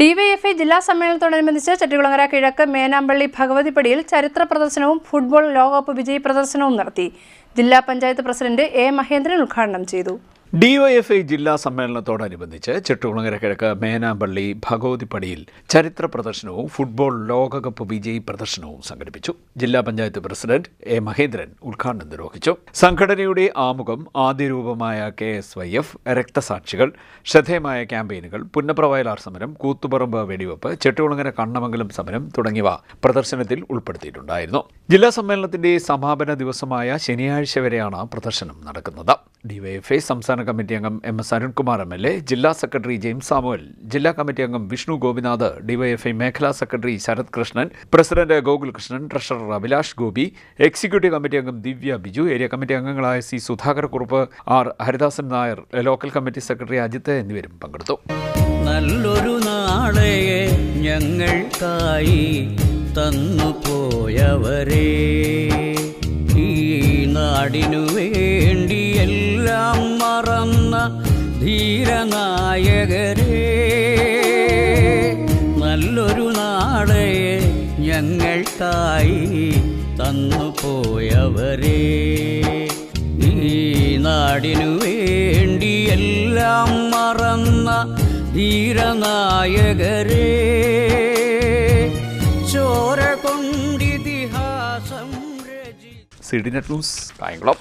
DYFI ജില്ലാ സമ്മേളനത്തോടനുബന്ധിച്ച് ചെട്ടികുളങ്ങര കിഴക്ക് മേനാമ്പള്ളി ഭഗവതിപ്പടിയിൽ ചരിത്ര പ്രദർശനവും ഫുട്ബോൾ ലോകകപ്പ് വിജയി പ്രദർശനവും നടത്തി. ജില്ലാ പഞ്ചായത്ത് പ്രസിഡന്റ് എ മഹേന്ദ്രൻ ഉദ്ഘാടനം ചെയ്തു. ഡിവൈഎഫ്ഐ ജില്ലാ സമ്മേളനത്തോടനുബന്ധിച്ച് ചെട്ടികുളങ്ങര കിഴക്ക് മേനാമ്പള്ളി ഭഗവതിപ്പടിയിൽ ചരിത്ര പ്രദർശനവും ഫുട്ബോൾ ലോകകപ്പ് വിജയി പ്രദർശനവും സംഘടിപ്പിച്ചു. ജില്ലാ പഞ്ചായത്ത് പ്രസിഡന്റ് എ മഹേന്ദ്രൻ ഉദ്ഘാടനം നിർവഹിച്ചു. സംഘടനയുടെ ആമുഖം, ആദ്യരൂപമായ KSYF, രക്തസാക്ഷികൾ, ശ്രദ്ധേയമായ ക്യാമ്പയിനുകൾ, പുന്നപ്ര വയലാർ സമരം, കൂത്തുപറമ്പ് വെടിവെപ്പ്, ചെട്ടികുളങ്ങര കണ്ണമംഗലം സമരം തുടങ്ങിയവ പ്രദർശനത്തിൽ ഉൾപ്പെടുത്തിയിട്ടുണ്ടായിരുന്നു. ജില്ലാ സമ്മേളനത്തിന്റെ സമാപന ദിവസമായ ശനിയാഴ്ച വരെയാണ് പ്രദർശനം നടക്കുന്നത്. ഡിവൈഎഫ്ഐ സംസ്ഥാന കമ്മിറ്റി അംഗം MS അരുൺകുമാർ MLA, ജില്ലാ സെക്രട്ടറി ജെയിംസ് സാമുവൽ, ജില്ലാ കമ്മിറ്റി അംഗം വിഷ്ണു ഗോപിനാഥ്, ഡിവൈഎഫ്ഐ മേഖലാ secretary Sarath Krishnan, president Gokul Krishnan, treasurer Abhilash Gopi, executive committee അംഗം ദിവ്യ ബിജു, ഏരിയ കമ്മിറ്റി അംഗങ്ങളായ C Sudhakar Kurup, R Haridasan Nair, local committee secretary Ajith എന്നിവരും പങ്കെടുത്തു. നല്ലൊരു നാളെ ഞങ്ങൾക്കായി തന്നു പോയവരെ, ഈ നാടിനു വേണ്ടി എല്ലാം മറന്ന ധീരനായകരെ, നല്ലൊരു നാളെ ഞങ്ങൾക്കായി തന്നു പോയവരെ, ഈ നാടിനു വേണ്ടി എല്ലാം മറന്ന ധീരനായകരെ, ചോര കൊണ്ടിതിഹാസം CDNet ന്യൂസ് കായംകുളം.